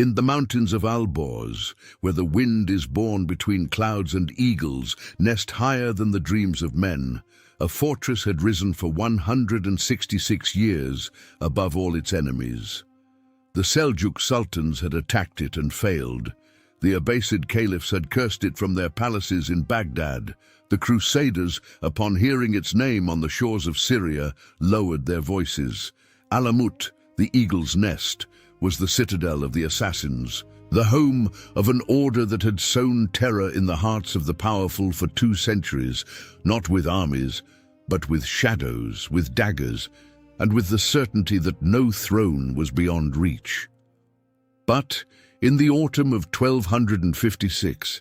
In the mountains of Alborz, where the wind is born between clouds and eagles nest higher than the dreams of men, a fortress had risen for 166 years above all its enemies. The Seljuk sultans had attacked it and failed. The Abbasid caliphs had cursed it from their palaces in Baghdad. The Crusaders, upon hearing its name on the shores of Syria, lowered their voices. Alamut, the eagle's nest, was the citadel of the assassins, the home of an order that had sown terror in the hearts of the powerful for 2 centuries, not with armies, but with shadows, with daggers, and with the certainty that no throne was beyond reach. But in the autumn of 1256,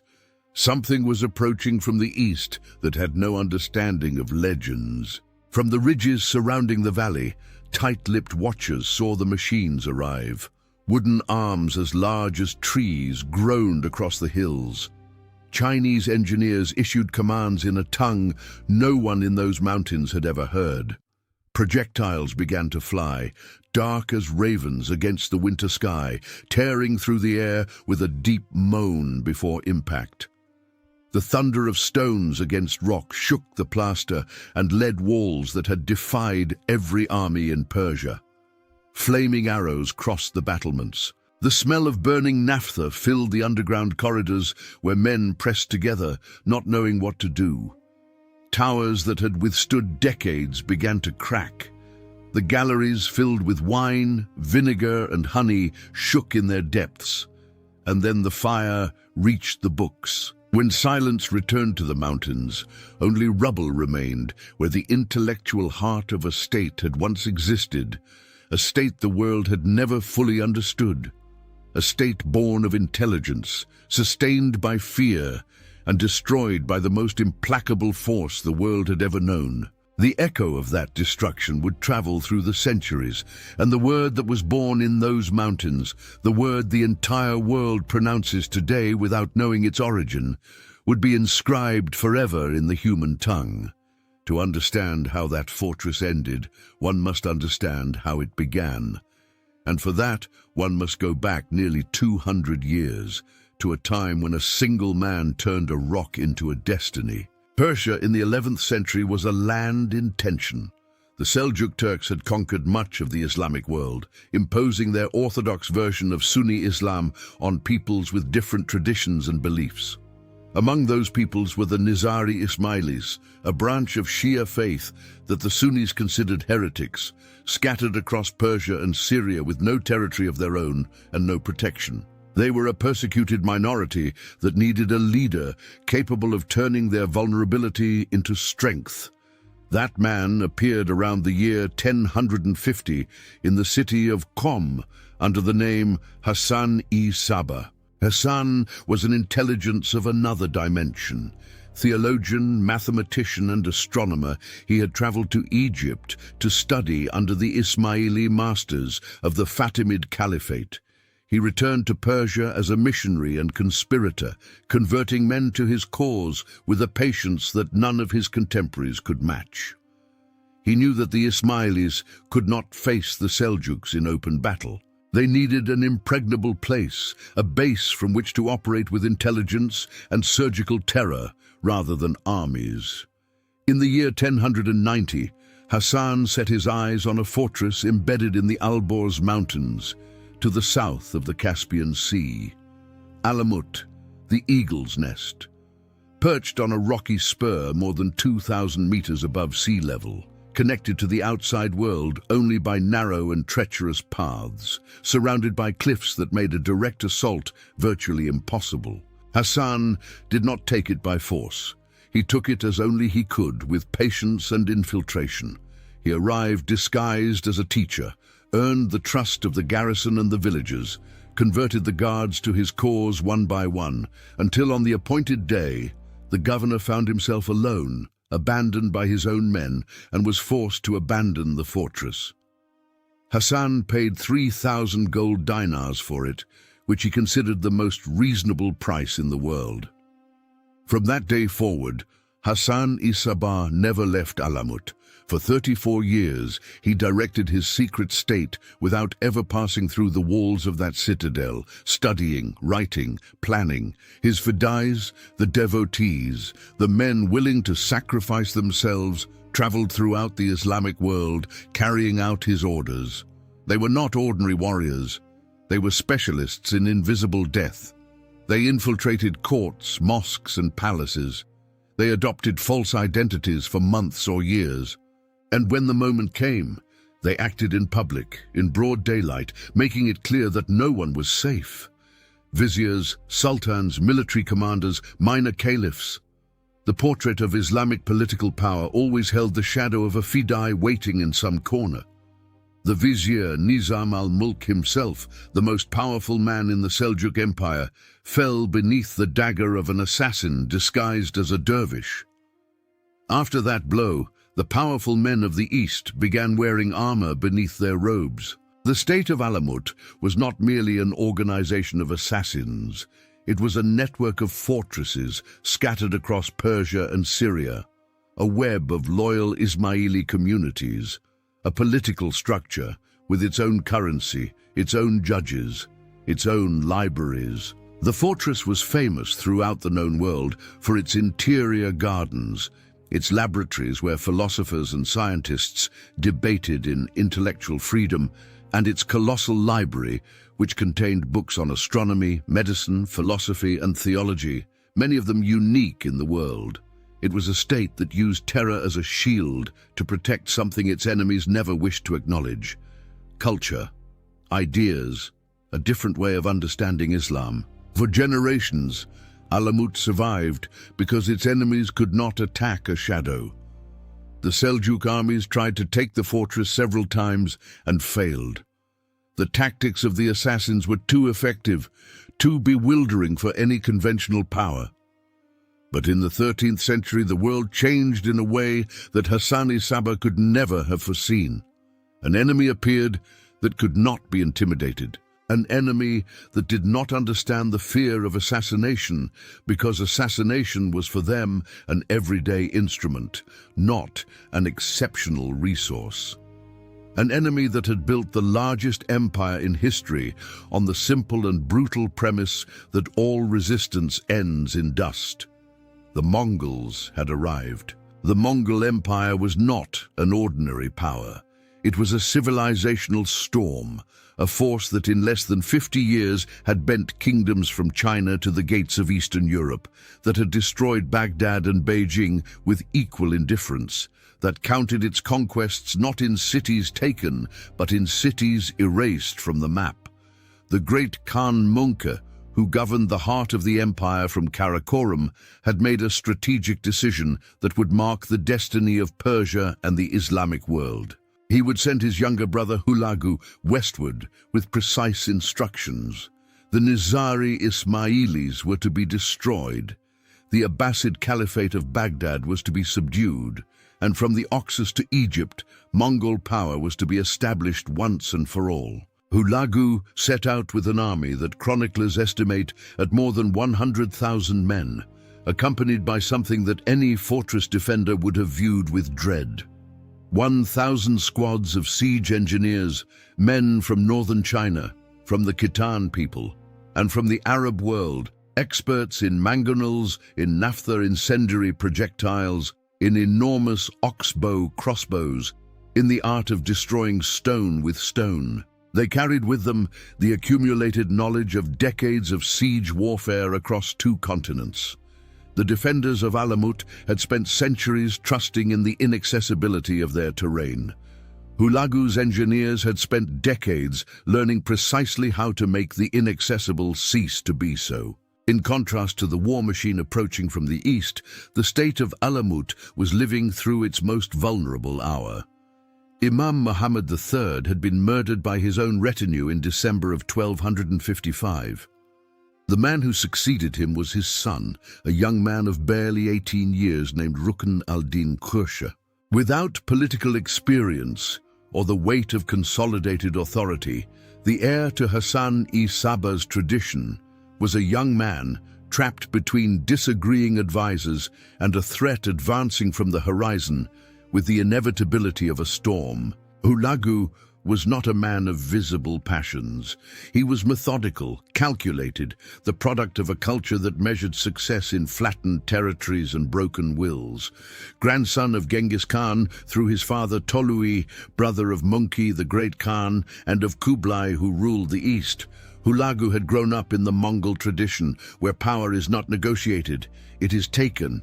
something was approaching from the east that had no understanding of legends. From the ridges surrounding the valley, tight-lipped watchers saw the machines arrive. Wooden arms as large as trees groaned across the hills. Chinese engineers issued commands in a tongue no one in those mountains had ever heard. Projectiles began to fly, dark as ravens against the winter sky, tearing through the air with a deep moan before impact. The thunder of stones against rock shook the plaster and lead walls that had defied every army in Persia. Flaming arrows crossed the battlements. The smell of burning naphtha filled the underground corridors where men pressed together, not knowing what to do. Towers that had withstood decades began to crack. The galleries filled with wine, vinegar, and honey shook in their depths. And then the fire reached the books. When silence returned to the mountains, only rubble remained where the intellectual heart of a state had once existed, a state the world had never fully understood, a state born of intelligence, sustained by fear, and destroyed by the most implacable force the world had ever known. The echo of that destruction would travel through the centuries, and the word that was born in those mountains, the word the entire world pronounces today without knowing its origin, would be inscribed forever in the human tongue. To understand how that fortress ended, one must understand how it began. And for that, one must go back nearly 200 years, to a time when a single man turned a rock into a destiny. Persia in the 11th century was a land in tension. The Seljuk Turks had conquered much of the Islamic world, imposing their orthodox version of Sunni Islam on peoples with different traditions and beliefs. Among those peoples were the Nizari Ismailis, a branch of Shia faith that the Sunnis considered heretics, scattered across Persia and Syria with no territory of their own and no protection. They were a persecuted minority that needed a leader capable of turning their vulnerability into strength. That man appeared around the year 1050 in the city of Qom under the name Hassan-i-Sabah. Hassan was an intelligence of another dimension. Theologian, mathematician, and astronomer, he had traveled to Egypt to study under the Ismaili masters of the Fatimid Caliphate. He returned to Persia as a missionary and conspirator, converting men to his cause with a patience that none of his contemporaries could match. He knew that the Ismailis could not face the Seljuks in open battle. They needed an impregnable place, a base from which to operate with intelligence and surgical terror rather than armies. In the year 1090, Hassan set his eyes on a fortress embedded in the Alborz Mountains, to the south of the Caspian Sea. Alamut, the eagle's nest. Perched on a rocky spur more than 2,000 meters above sea level, connected to the outside world only by narrow and treacherous paths, surrounded by cliffs that made a direct assault virtually impossible. Hassan did not take it by force. He took it as only he could, with patience and infiltration. He arrived disguised as a teacher, earned the trust of the garrison and the villagers, converted the guards to his cause one by one, until on the appointed day, the governor found himself alone, abandoned by his own men, and was forced to abandon the fortress. Hassan paid 3,000 gold dinars for it, which he considered the most reasonable price in the world. From that day forward, Hassan-i-Sabah never left Alamut, For 34 years, he directed his secret state without ever passing through the walls of that citadel, studying, writing, planning. His fidais, the devotees, the men willing to sacrifice themselves, traveled throughout the Islamic world, carrying out his orders. They were not ordinary warriors. They were specialists in invisible death. They infiltrated courts, mosques, and palaces. They adopted false identities for months or years. And when the moment came, they acted in public, in broad daylight, making it clear that no one was safe. Viziers, sultans, military commanders, minor caliphs. The portrait of Islamic political power always held the shadow of a fidai waiting in some corner. The vizier Nizam al-Mulk himself, the most powerful man in the Seljuk Empire, fell beneath the dagger of an assassin disguised as a dervish. After that blow, the powerful men of the East began wearing armor beneath their robes. The state of Alamut was not merely an organization of assassins. It was a network of fortresses scattered across Persia and Syria, a web of loyal Ismaili communities, a political structure with its own currency, its own judges, its own libraries. The fortress was famous throughout the known world for its interior gardens, its laboratories where philosophers and scientists debated in intellectual freedom, and its colossal library, which contained books on astronomy, medicine, philosophy, and theology, many of them unique in the world. It was a state that used terror as a shield to protect something its enemies never wished to acknowledge: culture, ideas, a different way of understanding Islam. For generations, Alamut survived because its enemies could not attack a shadow. The Seljuk armies tried to take the fortress several times and failed. The tactics of the assassins were too effective, too bewildering for any conventional power. But in the 13th century, the world changed in a way that Hassani Saba could never have foreseen. An enemy appeared that could not be intimidated. An enemy that did not understand the fear of assassination, because assassination was for them an everyday instrument, not an exceptional resource. An enemy that had built the largest empire in history on the simple and brutal premise that all resistance ends in dust. The Mongols had arrived. The Mongol Empire was not an ordinary power. It was a civilizational storm, a force that in less than 50 years had bent kingdoms from China to the gates of Eastern Europe, that had destroyed Baghdad and Beijing with equal indifference, that counted its conquests not in cities taken, but in cities erased from the map. The great Khan Munka, who governed the heart of the empire from Karakorum, had made a strategic decision that would mark the destiny of Persia and the Islamic world. He would send his younger brother Hulagu westward with precise instructions. The Nizari Ismailis were to be destroyed. The Abbasid Caliphate of Baghdad was to be subdued, and from the Oxus to Egypt, Mongol power was to be established once and for all. Hulagu set out with an army that chroniclers estimate at more than 100,000 men, accompanied by something that any fortress defender would have viewed with dread: 1,000 squads of siege engineers, men from northern China, from the Khitan people, and from the Arab world, experts in mangonels, in naphtha incendiary projectiles, in enormous oxbow crossbows, in the art of destroying stone with stone. They carried with them the accumulated knowledge of decades of siege warfare across 2 continents. The defenders of Alamut had spent centuries trusting in the inaccessibility of their terrain. Hulagu's engineers had spent decades learning precisely how to make the inaccessible cease to be so. In contrast to the war machine approaching from the east, the state of Alamut was living through its most vulnerable hour. Imam Muhammad III had been murdered by his own retinue in December of 1255. The man who succeeded him was his son, a young man of barely 18 years named Rukn al-Din Kursha. Without political experience or the weight of consolidated authority, the heir to Hassan-i-Saba's tradition was a young man trapped between disagreeing advisors and a threat advancing from the horizon with the inevitability of a storm. Hulagu was not a man of visible passions. He was methodical, calculated, the product of a culture that measured success in flattened territories and broken wills. Grandson of Genghis Khan through his father Tolui, brother of Munki the Great Khan, and of Kublai who ruled the East, Hulagu had grown up in the Mongol tradition, where power is not negotiated, it is taken.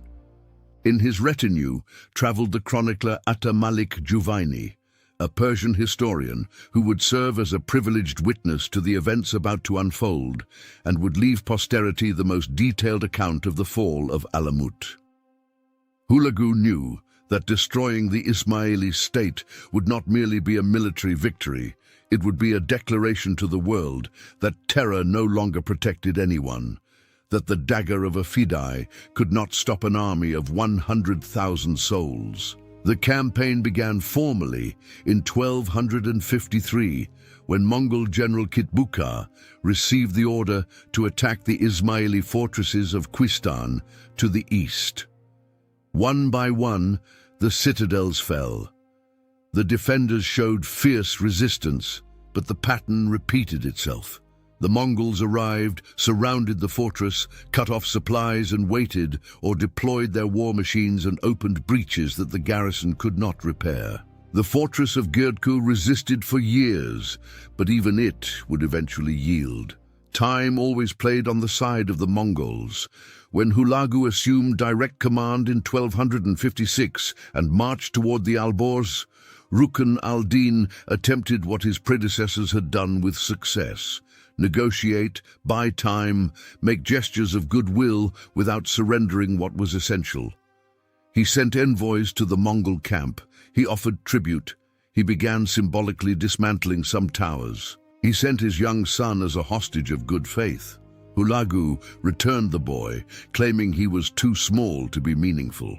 In his retinue traveled the chronicler Atta Malik Juvaini, a Persian historian who would serve as a privileged witness to the events about to unfold and would leave posterity the most detailed account of the fall of Alamut. Hulagu knew that destroying the Ismaili state would not merely be a military victory, it would be a declaration to the world that terror no longer protected anyone, that the dagger of a Fidai could not stop an army of 100,000 souls. The campaign began formally in 1253, when Mongol General Kitbuka received the order to attack the Ismaili fortresses of Quistan to the east. One by one, the citadels fell. The defenders showed fierce resistance, but the pattern repeated itself. The Mongols arrived, surrounded the fortress, cut off supplies and waited, or deployed their war machines and opened breaches that the garrison could not repair. The fortress of Gyurtku resisted for years, but even it would eventually yield. Time always played on the side of the Mongols. When Hulagu assumed direct command in 1256 and marched toward the Alborz, Rukn al-Din attempted what his predecessors had done with success: negotiate, buy time, make gestures of goodwill without surrendering what was essential. He sent envoys to the Mongol camp. He offered tribute. He began symbolically dismantling some towers. He sent his young son as a hostage of good faith. Hulagu returned the boy, claiming he was too small to be meaningful.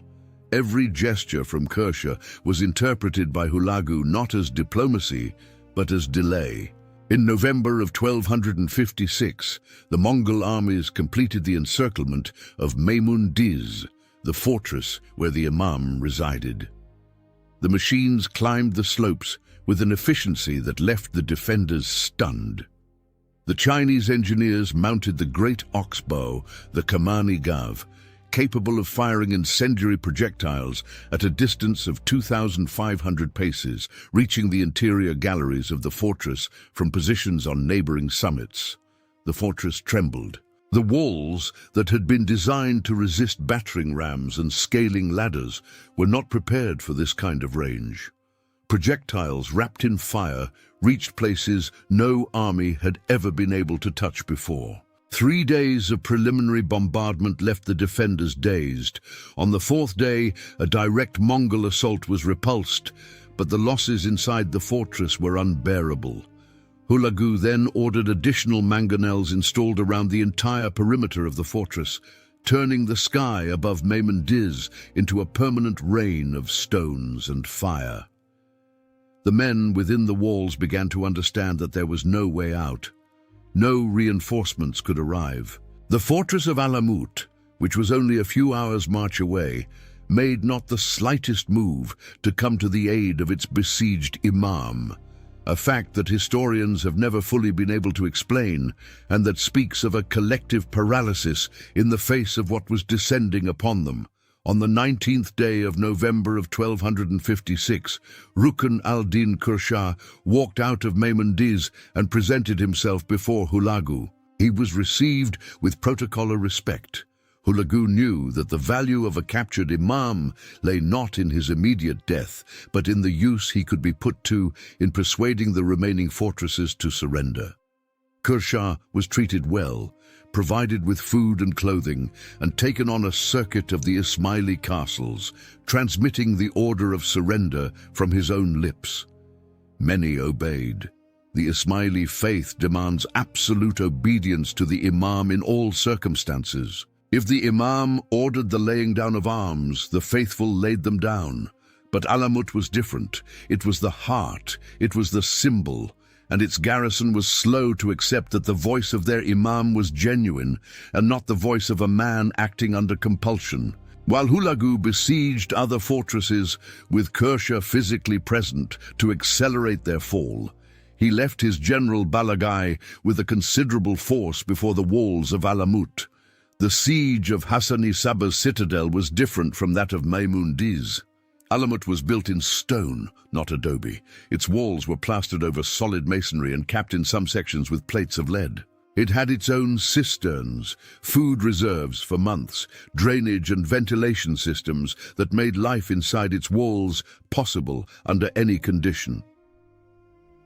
Every gesture from Kersha was interpreted by Hulagu not as diplomacy, but as delay. In November of 1256, the Mongol armies completed the encirclement of Meymun Diz, the fortress where the Imam resided. The machines climbed the slopes with an efficiency that left the defenders stunned. The Chinese engineers mounted the great oxbow, the Kamani Gav, capable of firing incendiary projectiles at a distance of 2,500 paces, reaching the interior galleries of the fortress from positions on neighboring summits. The fortress trembled. The walls that had been designed to resist battering rams and scaling ladders were not prepared for this kind of range. Projectiles wrapped in fire reached places no army had ever been able to touch before. 3 days of preliminary bombardment left the defenders dazed. On the 4th day, a direct Mongol assault was repulsed, but the losses inside the fortress were unbearable. Hulagu then ordered additional mangonels installed around the entire perimeter of the fortress, turning the sky above Meymun Diz into a permanent rain of stones and fire. The men within the walls began to understand that there was no way out. No reinforcements could arrive. The fortress of Alamut, which was only a few hours' march away, made not the slightest move to come to the aid of its besieged Imam, a fact that historians have never fully been able to explain, and that speaks of a collective paralysis in the face of what was descending upon them. On the 19th day of November of 1256, Rukn al-Din Kersha walked out of Meymun Diz and presented himself before Hulagu. He was received with protocolar respect. Hulagu knew that the value of a captured imam lay not in his immediate death, but in the use he could be put to in persuading the remaining fortresses to surrender. Kersha was treated well, provided with food and clothing, and taken on a circuit of the Ismaili castles, transmitting the order of surrender from his own lips. Many obeyed. The Ismaili faith demands absolute obedience to the Imam in all circumstances. If the Imam ordered the laying down of arms, the faithful laid them down. But Alamut was different. It was the heart, it was the symbol, and its garrison was slow to accept that the voice of their Imam was genuine and not the voice of a man acting under compulsion. while Hulagu besieged other fortresses with Kersha physically present to accelerate their fall. He left his general Balagai with a considerable force before the walls of Alamut. The siege of Hassani Saba's citadel was different from that of Maimun Diz. Alamut was built in stone, not adobe. Its walls were plastered over solid masonry and capped in some sections with plates of lead. It had its own cisterns, food reserves for months, drainage and ventilation systems that made life inside its walls possible under any condition.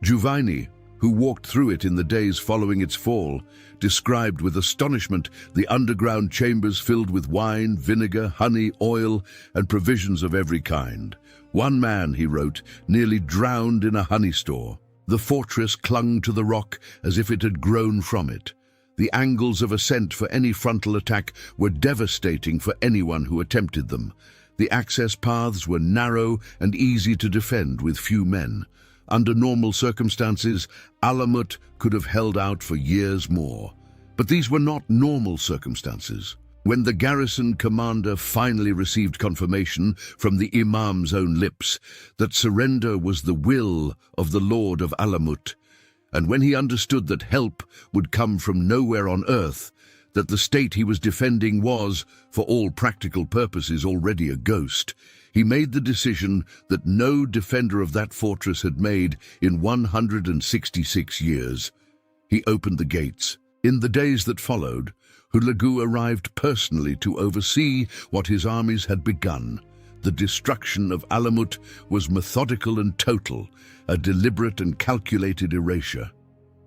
Juvaini, who walked through it in the days following its fall, described with astonishment the underground chambers filled with wine, vinegar, honey, oil, and provisions of every kind. One man, he wrote, nearly drowned in a honey store. The fortress clung to the rock as if it had grown from it. The angles of ascent for any frontal attack were devastating for anyone who attempted them. The access paths were narrow and easy to defend with few men. Under normal circumstances, Alamut could have held out for years more. But these were not normal circumstances. When the garrison commander finally received confirmation from the Imam's own lips that surrender was the will of the Lord of Alamut, and when he understood that help would come from nowhere on earth, that the state he was defending was, for all practical purposes, already a ghost, he made the decision that no defender of that fortress had made in 166 years. He opened the gates. In the days that followed, Hulagu arrived personally to oversee what his armies had begun. The destruction of Alamut was methodical and total, a deliberate and calculated erasure.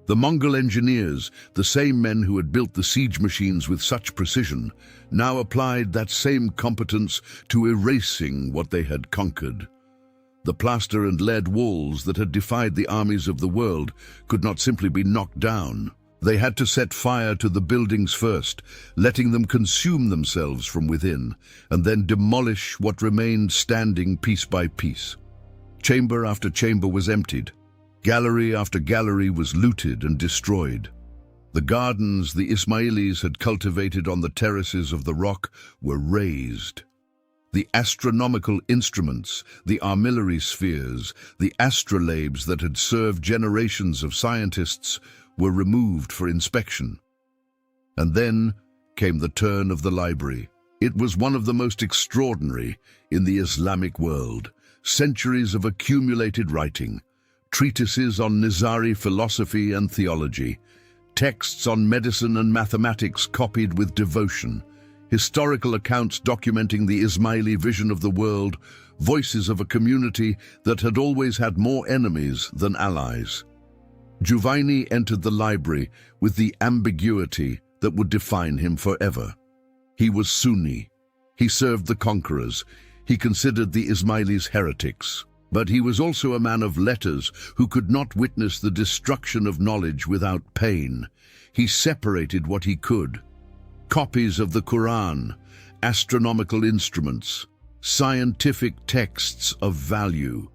The Mongol engineers, the same men who had built the siege machines with such precision, now applied that same competence to erasing what they had conquered. The plaster and lead walls that had defied the armies of the world could not simply be knocked down. They had to set fire to the buildings first, letting them consume themselves from within, and then demolish what remained standing piece by piece. Chamber after chamber was emptied. Gallery after gallery was looted and destroyed. The gardens the Ismailis had cultivated on the terraces of the rock were razed. The astronomical instruments, the armillary spheres, the astrolabes that had served generations of scientists were removed for inspection. And then came the turn of the library. It was one of the most extraordinary in the Islamic world. Centuries of accumulated writing, treatises on Nizari philosophy and theology, texts on medicine and mathematics copied with devotion, historical accounts documenting the Ismaili vision of the world, voices of a community that had always had more enemies than allies. Juvaini entered the library with the ambiguity that would define him forever. He was Sunni. He served the conquerors. He considered the Ismailis heretics. But he was also a man of letters who could not witness the destruction of knowledge without pain. He separated what he could: copies of the Quran, astronomical instruments, scientific texts of value.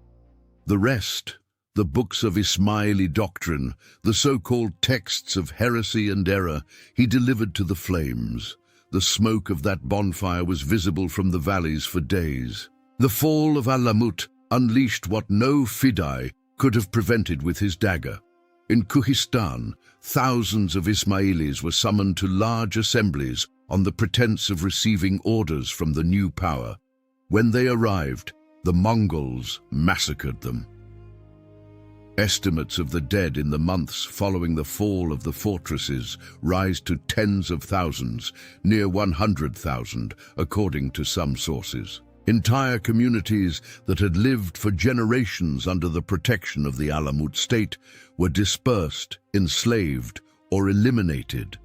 The rest, the books of Ismaili doctrine, the so-called texts of heresy and error, he delivered to the flames. The smoke of that bonfire was visible from the valleys for days. The fall of Alamut unleashed what no Fidai could have prevented with his dagger. In Kuhistan, thousands of Ismailis were summoned to large assemblies on the pretense of receiving orders from the new power. When they arrived, the Mongols massacred them. Estimates of the dead in the months following the fall of the fortresses rise to tens of thousands, near 100,000, according to some sources. Entire communities that had lived for generations under the protection of the Alamut state were dispersed, enslaved, or eliminated.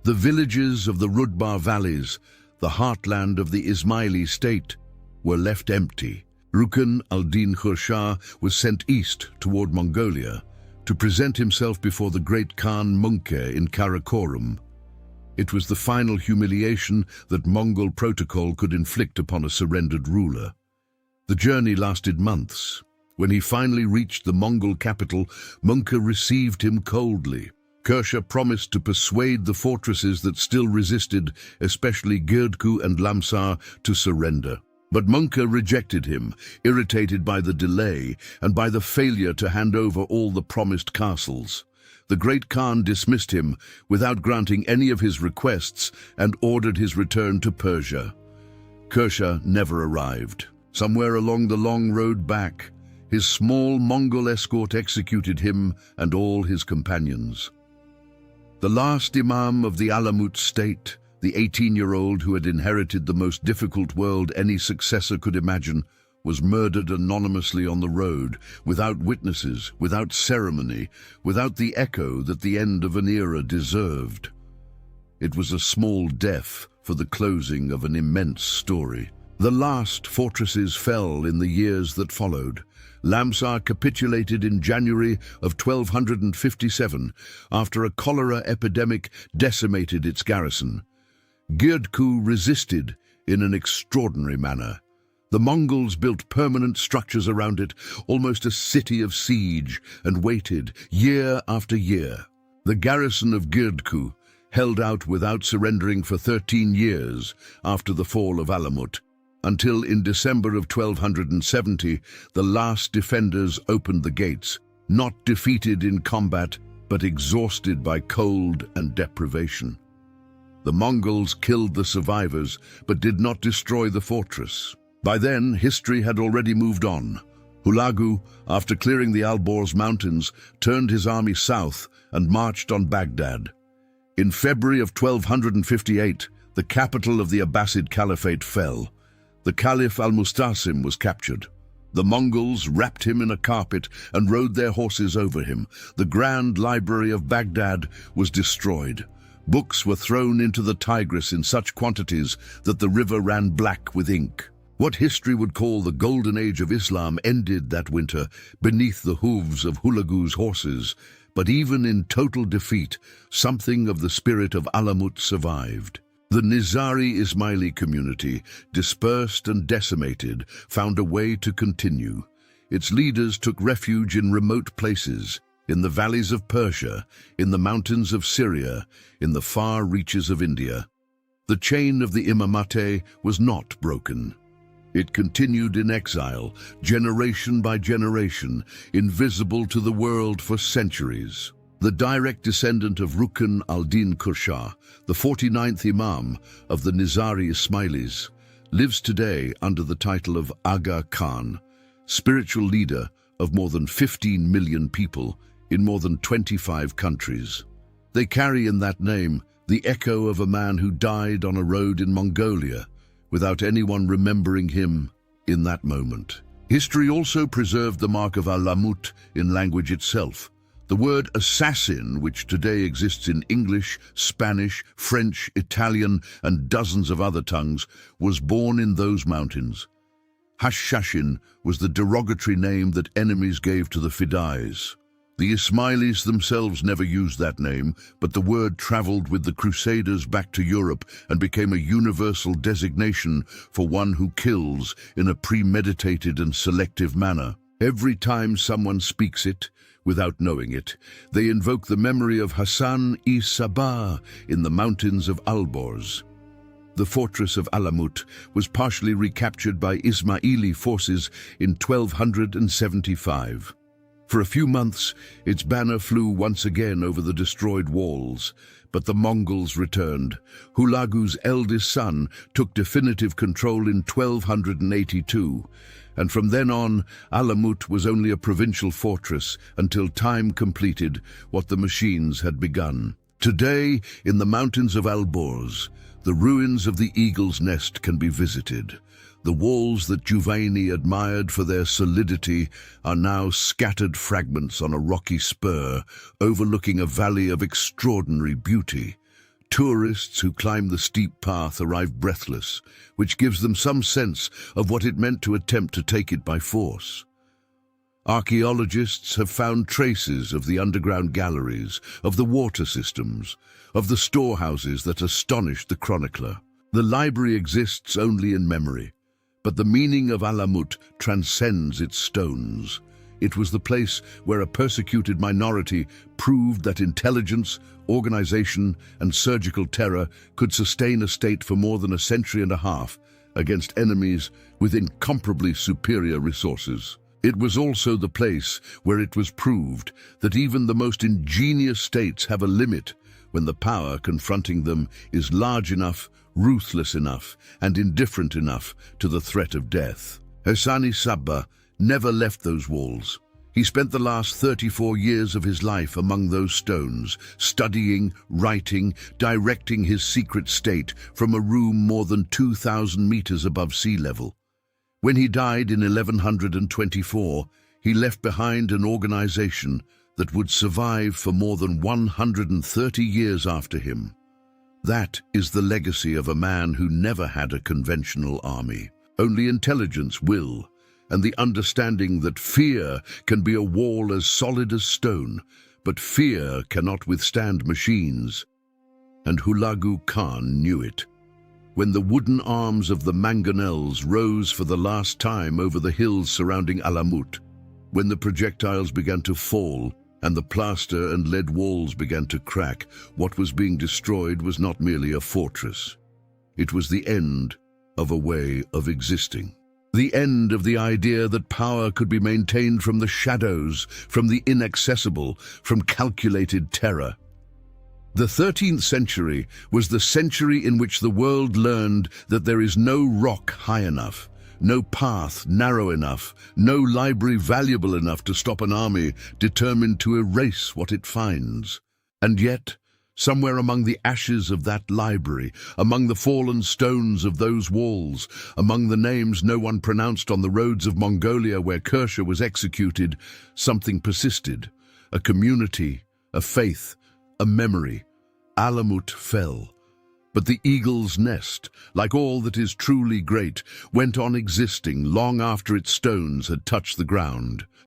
The villages of the Rudbar valleys, the heartland of the Ismaili state, were left empty. Rukn al-Din Khurshah was sent east toward Mongolia to present himself before the great Khan Munke in Karakorum. It was the final humiliation that Mongol protocol could inflict upon a surrendered ruler. The journey lasted months. When he finally reached the Mongol capital, Munke received him coldly. Kershah promised to persuade the fortresses that still resisted, especially Girdku and Lamsar, to surrender. But Munka rejected him, irritated by the delay and by the failure to hand over all the promised castles. The great Khan dismissed him without granting any of his requests and ordered his return to Persia. Kershah never arrived. Somewhere along the long road back, his small Mongol escort executed him and all his companions. The last Imam of the Alamut state, the 18-year-old who had inherited the most difficult world any successor could imagine, was murdered anonymously on the road, without witnesses, without ceremony, without the echo that the end of an era deserved. It was a small death for the closing of an immense story. The last fortresses fell in the years that followed. Lamsar capitulated in January of 1257 after a cholera epidemic decimated its garrison. Girdku resisted in an extraordinary manner. The Mongols built permanent structures around it, almost a city of siege, and waited year after year. The garrison of Girdku held out without surrendering for 13 years after the fall of Alamut, until in December of 1270, the last defenders opened the gates, not defeated in combat, but exhausted by cold and deprivation. The Mongols killed the survivors, but did not destroy the fortress. By then, history had already moved on. Hulagu, after clearing the Alborz mountains, turned his army south and marched on Baghdad. In February of 1258, the capital of the Abbasid Caliphate fell. The Caliph al-Mustasim was captured. The Mongols wrapped him in a carpet and rode their horses over him. The grand library of Baghdad was destroyed. Books were thrown into the Tigris in such quantities that the river ran black with ink. What history would call the golden age of Islam ended that winter beneath the hooves of Hulagu's horses. But even in total defeat, something of the spirit of Alamut survived. The Nizari Ismaili community, dispersed and decimated, found a way to continue. Its leaders took refuge in remote places, in the valleys of Persia, in the mountains of Syria, in the far reaches of India. The chain of the Imamate was not broken. It continued in exile, generation by generation, invisible to the world for centuries. The direct descendant of Rukn al-Din Kershah, the 49th Imam of the Nizari Ismailis, lives today under the title of Aga Khan, spiritual leader of more than 15 million people in more than 25 countries. They carry in that name the echo of a man who died on a road in Mongolia, without anyone remembering him in that moment. History also preserved the mark of Alamut in language itself. The word assassin, which today exists in English, Spanish, French, Italian, and dozens of other tongues, was born in those mountains. Hashashin was the derogatory name that enemies gave to the Fidais. The Ismailis themselves never used that name, but the word traveled with the Crusaders back to Europe and became a universal designation for one who kills in a premeditated and selective manner. Every time someone speaks it, without knowing it, they invoke the memory of Hassan-i-Sabah in the mountains of Alborz. The fortress of Alamut was partially recaptured by Ismaili forces in 1275. For a few months, its banner flew once again over the destroyed walls, but the Mongols returned. Hulagu's eldest son took definitive control in 1282, and from then on, Alamut was only a provincial fortress until time completed what the machines had begun. Today, in the mountains of Alborz, the ruins of the Eagle's Nest can be visited. The walls that Juvaini admired for their solidity are now scattered fragments on a rocky spur overlooking a valley of extraordinary beauty. Tourists who climb the steep path arrive breathless, which gives them some sense of what it meant to attempt to take it by force. Archaeologists have found traces of the underground galleries, of the water systems, of the storehouses that astonished the chronicler. The library exists only in memory, but the meaning of Alamut transcends its stones. It was the place where a persecuted minority proved that intelligence, organization, and surgical terror could sustain a state for more than a century and a half against enemies with incomparably superior resources. It was also the place where it was proved that even the most ingenious states have a limit when the power confronting them is large enough, ruthless enough, and indifferent enough to the threat of death. Hassani Sabba never left those walls. He spent the last 34 years of his life among those stones, studying, writing, directing his secret state from a room more than 2,000 meters above sea level. When he died in 1124, he left behind an organization that would survive for more than 130 years after him. That is the legacy of a man who never had a conventional army. Only intelligence, will, and the understanding that fear can be a wall as solid as stone, but fear cannot withstand machines. And Hulagu Khan knew it. When the wooden arms of the mangonels rose for the last time over the hills surrounding Alamut, when the projectiles began to fall and the plaster and lead walls began to crack, what was being destroyed was not merely a fortress. It was the end of a way of existing. The end of the idea that power could be maintained from the shadows, from the inaccessible, from calculated terror. The 13th century was the century in which the world learned that there is no rock high enough, no path narrow enough, no library valuable enough to stop an army determined to erase what it finds. And yet, somewhere among the ashes of that library, among the fallen stones of those walls, among the names no one pronounced on the roads of Mongolia where Kershaw was executed, something persisted, a community, a faith, a memory. Alamut fell. But the eagle's nest, like all that is truly great, went on existing long after its stones had touched the ground.